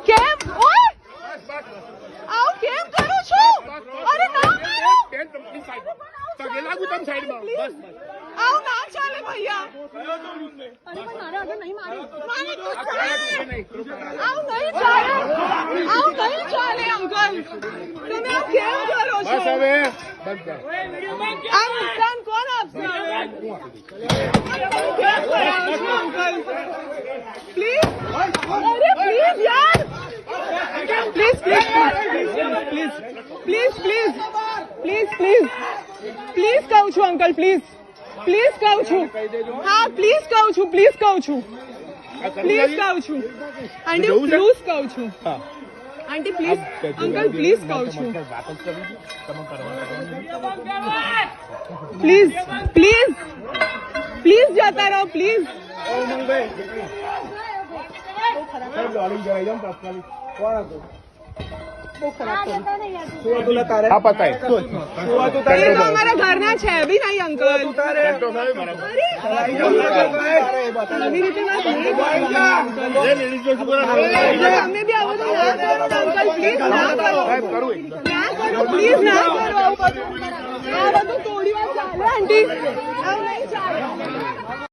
કેમ ઓય આવ કેમ કરો છો? અરે ના મારો બેન તમની સાઈડ તગે લાગુ તમ સાઈડમાં બસ આવ ના ચાલે ભૈયા. અરે પણ મારે આગળ નહીં મારે તો આવ નહીં ચાલે અંકલ. તમે આ કેમ કરો છો? બસ હવે બંધ કર. આ નુકસાન કોણ આપશે? કેમ કરાવો છો અંકલ? પ્લીઝ અરે પ્લીઝ યાર please please please please please please please please કહું છું અંકલ પ્લીઝ પ્લીઝ કહું છું. હા પ્લીઝ કહું છું પ્લીઝ કહું છું પ્લીઝ કહું છું આંટી પ્લીઝ કહું છું આંટી પ્લીઝ અંકલ પ્લીઝ કહું છું પ્લીઝ પ્લીઝ પ્લીઝ જતા રહો પ્લીઝ. અમારા ઘરના છે બી નહીં અંકલ. આવી રીતે તમે બી આવો તો ના કરો અંકલ પ્લીઝ ના કરો પ્લીઝ ના કરો. આ બધું થોડી વાર ચાલે આંટી આવું નહીં ચાલે.